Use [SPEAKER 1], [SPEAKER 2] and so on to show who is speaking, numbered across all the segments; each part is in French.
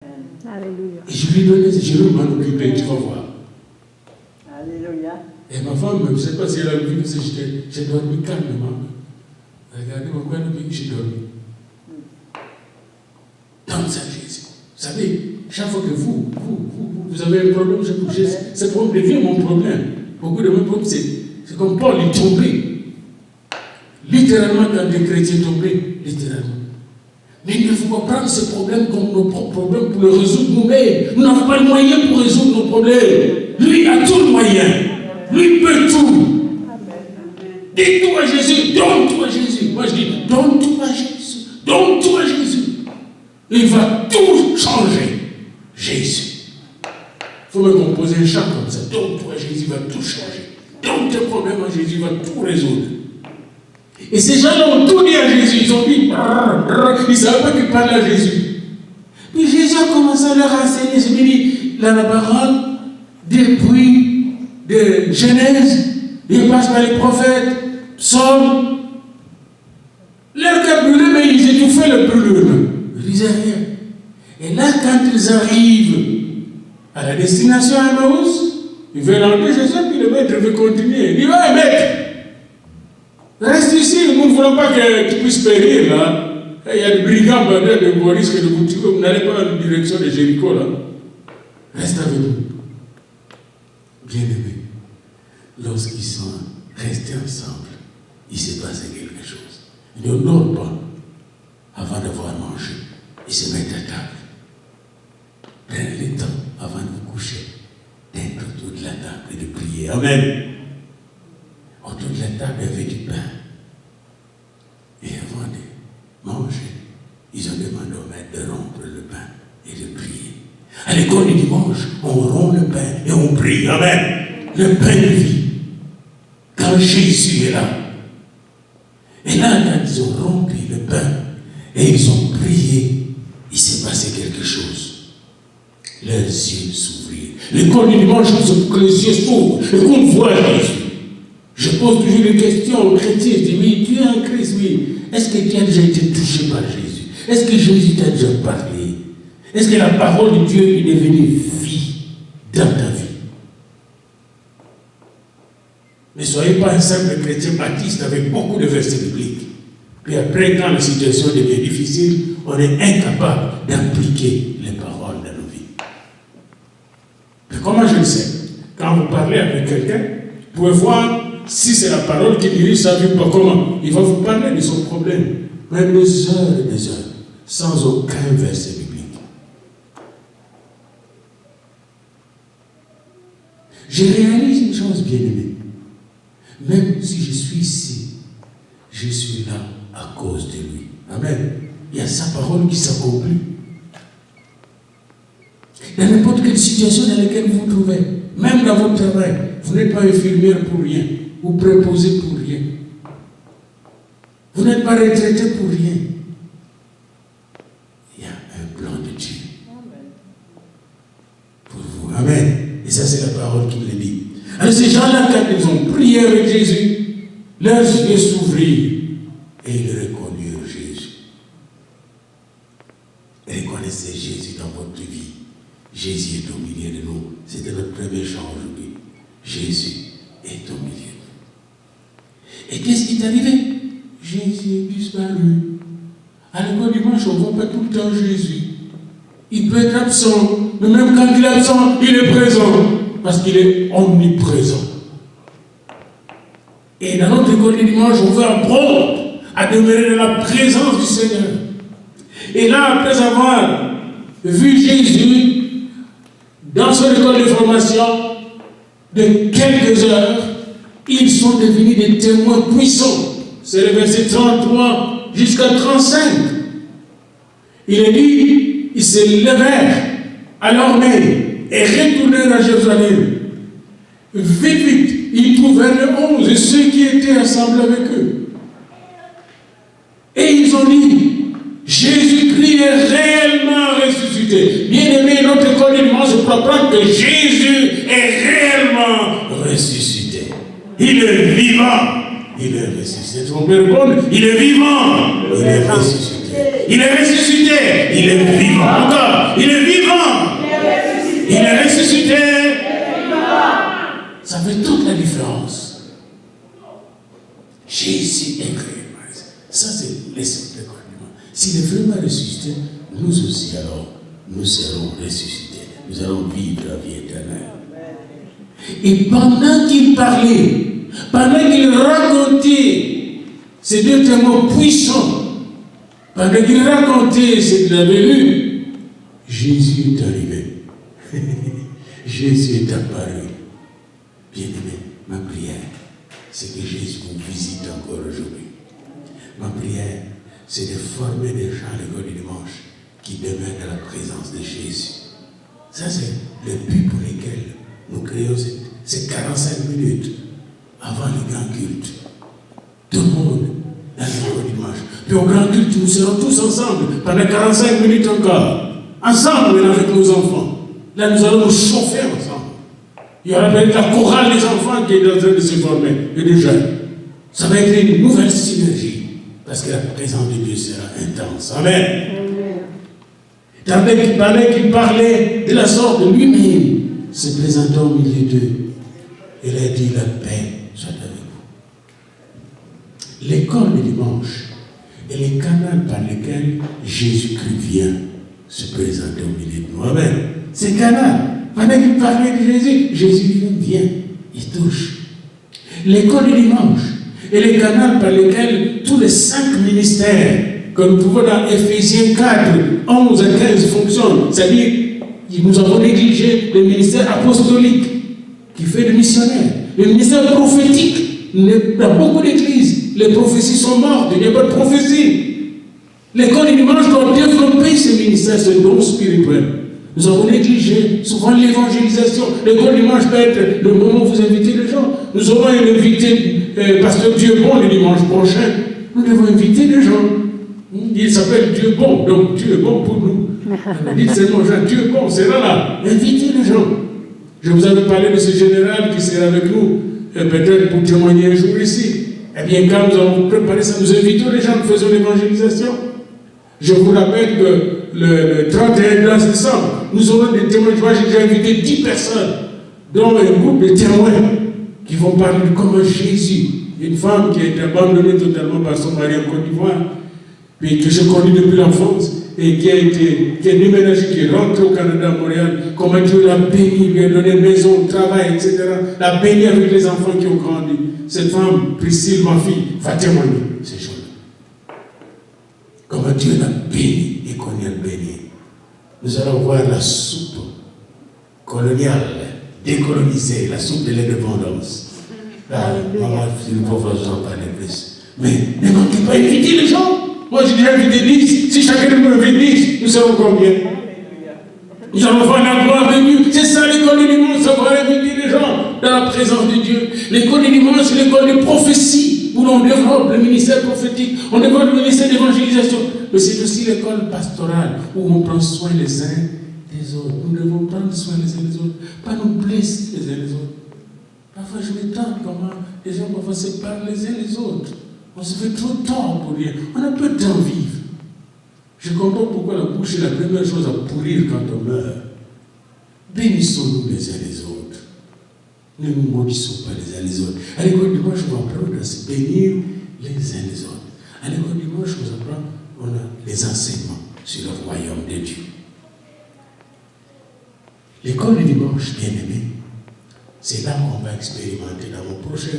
[SPEAKER 1] Alléluia.
[SPEAKER 2] Et je lui donnais, je vais m'en occuper, tu vas voir.
[SPEAKER 1] Alléluia.
[SPEAKER 2] Et ma femme, je ne sais pas si elle a vu que j'ai dormi calmement. Regardez mon coin depuis que j'ai dormi. Dans ça, Jésus. Vous savez, chaque fois que vous avez un problème, ce problème devient mon problème. Beaucoup de mes problèmes, c'est comme Paul est tombé. Littéralement, quand des chrétiens tombés, littéralement. Mais il ne faut pas prendre ce problème comme nos propres problèmes pour le résoudre nous-mêmes. Nous n'avons pas le moyen pour résoudre nos problèmes. Lui a tout le moyen. Lui peut tout. Dis tout à Jésus. Donne tout à Jésus. Moi je dis, donne tout à Jésus. Donne tout à Jésus. Il va tout changer. Jésus. Il faut me composer un chant comme ça. Donne tout à Jésus, il va tout changer. Donne tes problèmes à Jésus, il va tout résoudre. Et ces gens-là ont tout dit à Jésus. Ils ont dit, ils ne savaient pas qu'ils parlaient à Jésus. Puis Jésus a commencé à leur enseigner. Je me dis, là, la parole, depuis de Genèse, il passe par les prophètes, psaumes. Leur cœur brûlé, mais ils étouffaient le brûlure. Ils disaient rien. Et là, quand ils arrivent à la destination à Emmaüs, ils veulent enlever Jésus, puis le maître veut continuer. Il dit, ouais, maître, reste ici, nous ne voulons pas que tu puisses périr là. Il y a des brigands bandits de vos risques de vous tuer, vous n'allez pas en direction de Jéricho là. Reste avec nous. Bien-aimés, lorsqu'ils sont restés ensemble, il s'est passé quelque chose. Ils ne dorment pas avant d'avoir mangé. Ils se mettent à table. Prenez le temps avant de vous coucher, d'être autour de la table et de prier. Amen. Autour de la table, il y avait du pain. Et avant de manger, ils ont demandé au maître de rompre le pain et de prier. À l'école du dimanche, on rompt le pain et on prie. Amen. Le pain de vie. Quand Jésus est là. Et là, quand ils ont rompu le pain et ils ont prié, il s'est passé quelque chose. Leurs yeux s'ouvrirent. L'école du dimanche, c'est que les yeux s'ouvrent et qu'on voit Jésus. Je pose toujours des questions aux chrétiens. Je dis, oui, tu es un Christ, oui. Est-ce que tu as déjà été touché par Jésus? Est-ce que Jésus t'a déjà parlé? Est-ce que la parole de Dieu est devenue vie dans ta vie? Ne soyez pas un simple chrétien baptiste avec beaucoup de versets bibliques. Puis après, quand la situation devient difficile, on est incapable d'appliquer les paroles dans nos vies. Mais comment je le sais? Quand vous parlez avec quelqu'un, vous pouvez voir si c'est la parole qui dirige sa vie, pas comment. Il va vous parler de son problème, même des heures et des heures, sans aucun verset biblique. Je réalise une chose, bien-aimée. Même si je suis ici, je suis là à cause de lui. Amen. Il y a sa parole qui s'accomplit. Dans n'importe quelle situation dans laquelle vous vous trouvez, même dans votre travail, vous n'êtes pas infirmière pour rien, ou préposé pour rien. Vous n'êtes pas retraité pour rien. Il y a un plan de Dieu pour vous. Amen. Et ça, c'est la parole qui me le dit. Alors ces gens-là, quand ils ont prié avec Jésus, leurs yeux s'ouvrirent et ils reconnurent Jésus. Reconnaissez Jésus dans votre vie. Jésus est au milieu de nous. C'était notre premier chant aujourd'hui. Jésus est au milieu de nous. Et qu'est-ce qui est arrivé? Jésus est disparu. À l'école dimanche, on ne voit pas tout le temps Jésus. Il peut être absent, mais même quand il est absent, il est présent. Parce qu'il est omniprésent. Et dans notre école du dimanche, on veut apprendre à demeurer dans la présence du Seigneur. Et là, après avoir vu Jésus dans son école de formation, de quelques heures, ils sont devenus des témoins puissants. C'est le verset 33 jusqu'à 35. Il est dit, ils se levèrent à leur même et retournèrent à Jérusalem. Vite, vite, ils trouvèrent les 11 et ceux qui étaient assemblés avec eux. Et ils ont dit, Jésus-Christ est réellement ressuscité. Bien aimé, notre école du dimanche pour apprendre que Jésus est réellement ressuscité. Il est vivant. Il est ressuscité. Il est vivant. Il est ressuscité. Il est ressuscité. Il est vivant. Encore. Il est vivant. Il est ressuscité. Ça fait toute la différence. Jésus est créé. Ça, c'est l'essence de commandement. S'il est vraiment ressuscité, nous aussi, alors, nous serons ressuscités. Nous allons vivre la vie éternelle. Et pendant qu'il parlait, pendant qu'il racontait ces deux témoins puissants, pendant qu'il racontait ce qu'il avait lu, Jésus est arrivé. Jésus est apparu. Bien-aimé, ma prière, c'est que Jésus vous visite encore aujourd'hui. Ma prière, c'est de former des gens à l'école du dimanche qui demeurent dans la présence de Jésus. Ça, c'est le but pour lequel nous créons ces 45 minutes avant le grand culte. Tout le monde dans l'école du dimanche. Puis au grand culte, nous serons tous ensemble pendant 45 minutes encore. Ensemble avec nos enfants. Là, nous allons nous chauffer ensemble. Il y aura peut-être la chorale des enfants qui est en train de se former et des jeunes. Ça va être une nouvelle synergie. Parce que la présence de Dieu sera intense. Amen. Pendant qu'il parlait de la sorte de lui-même, se présentant au milieu d'eux, il a dit la paix soit avec vous. L'école du dimanche est le canal par lequel Jésus-Christ vient se présenter au milieu de nous. Amen. C'est le canal. Pendant qu'il parlait de Jésus, Jésus lui-même vient, il touche. L'école du dimanche est le canal par lequel tous les 5 ministères, comme nous pouvons dans Éphésiens 4, 11 à 15 fonctionnent. C'est-à-dire, nous avons négligé le ministère apostolique qui fait le missionnaire. Le ministère prophétique, dans beaucoup d'églises, les prophéties sont mortes, il n'y a pas de prophétie. L'école du dimanche doit développer ce ministère, ce don spirituel. Nous avons négligé souvent l'évangélisation. L'école du dimanche peut être le moment où vous invitez les gens. Nous aurons invité Pasteur Dieu bon le dimanche prochain. Nous devons inviter les gens. Il s'appelle Dieu bon, donc Dieu est bon pour nous. Dites seulement Jean, Dieu est bon, c'est là. Invitez les gens. Je vous avais parlé de ce général qui sera avec nous, peut-être pour témoigner un jour ici. Eh bien, quand nous avons préparé ça, nous invitons les gens, nous faisons l'évangélisation. Je vous rappelle que le 31 décembre, nous aurons des témoignages. J'ai invité 10 personnes, dont un groupe de témoins qui vont parler de comment Jésus, une femme qui a été abandonnée totalement par son mari en Côte d'Ivoire, puis que je connais depuis l'enfance, et qui a déménagé, qui est rentrée au Canada, à Montréal, comment Dieu l'a béni, lui a donné maison, travail, etc. L'a béni avec les enfants qui ont grandi. Cette femme, Priscille, ma fille, va témoigner ces choses-là. Comment Dieu l'a béni et qu'on y a béni. Nous allons voir la soupe coloniale, décolonisée, la soupe de l'indépendance. Maman, si le pauvre j'en parle plus. Mais ne manquez pas d'inviter les gens. Moi, j'ai déjà invité 10. Si chacun de nous invite 10, nous serons combien? Nous allons voir la gloire de Dieu. C'est ça l'école du dimanche, ça va inviter les gens dans la présence de Dieu. L'école du dimanche, c'est l'école de prophétie, où l'on développe le ministère prophétique, on développe le ministère d'évangélisation. Mais c'est aussi l'école pastorale, où on prend soin les uns des autres. Nous devons prendre soin les uns des autres, pas nous blesser les uns les autres. Parfois, je m'étonne comment les gens parfois se parlent les uns les autres. On se fait trop tort pour rien. On a peu de temps vivre. Je comprends pourquoi la bouche est la première chose à pourrir quand on meurt. Bénissons-nous les uns les autres. Ne nous maudissons pas les uns les autres. À l'école du dimanche, on va apprendre à se bénir les uns les autres. À l'école du dimanche, on a les enseignements sur le royaume de Dieu. L'école du dimanche, bien aimé, c'est là qu'on va expérimenter. Dans mon prochain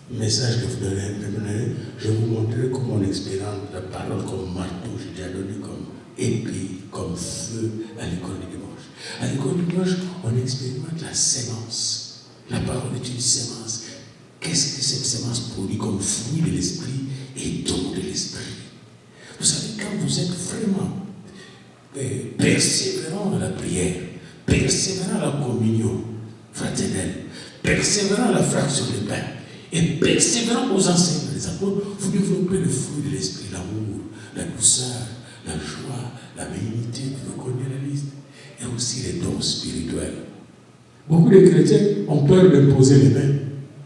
[SPEAKER 2] message que vous donnerez, je vais vous montrer comment on expérimente la parole comme marteau, j'ai déjà donné comme épée, comme feu à l'école du dimanche. À l'école du dimanche, on expérimente la sémence. La parole est une sémence. Qu'est-ce que cette sémence produit comme fruit de l'esprit et don de l'esprit? Vous savez, quand vous êtes vraiment persévérant à la prière, persévérant à la communion fraternelle, persévérant à la fraction de pain, et persévérant aux enseignements des apôtres, vous développez le fruit de l'esprit, l'amour, la douceur, la joie, la bénignité, vous connaissez la liste, et aussi les dons spirituels. Beaucoup de chrétiens ont peur d'imposer les mains.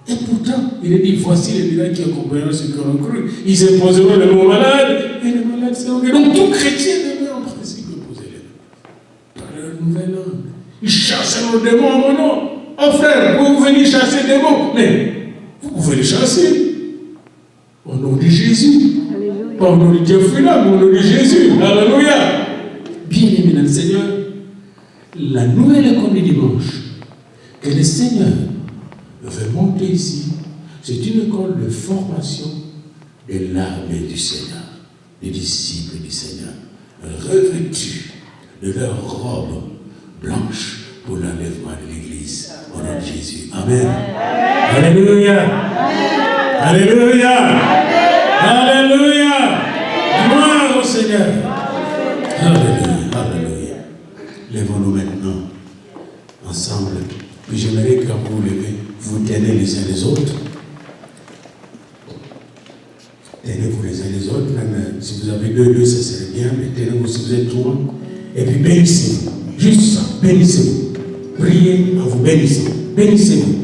[SPEAKER 2] Et pourtant, il est dit, voici les miracles qui accompagneront ceux qui auront cru. Ils imposeront les mains aux malades, et les malades Donc tout chrétien devait en principe poser les mains. Parler une nouvelle langue. Ils chassent nos démons en mon nom. Oh frère, vous venez chasser des démons, mais vous pouvez les chasser. Au nom de Jésus. Alléluia. Pas au nom de Dieu là, mais au nom de Jésus. Alléluia. Bien-aimé dans le Seigneur, la nouvelle école du dimanche que le Seigneur veut monter ici, c'est une école de formation de l'armée du Seigneur, des disciples du Seigneur, revêtus de leur robe blanche pour l'enlèvement de l'Église. Au nom de Jésus. Amen. Amen. Alléluia. Amen. Alléluia. Amen. Alléluia. Gloire au Seigneur. Alléluia. Alléluia. Lèvons-nous maintenant ensemble. Puis j'aimerais que quand vous vous levez, vous tenez les uns les autres. Tenez-vous les uns les autres. Même si vous avez deux, ça serait bien, mais tenez-vous si vous êtes trois. Et puis bénissez-vous. Juste ça, bénissez-vous. Priez en vous bénissant. Bénissez-vous.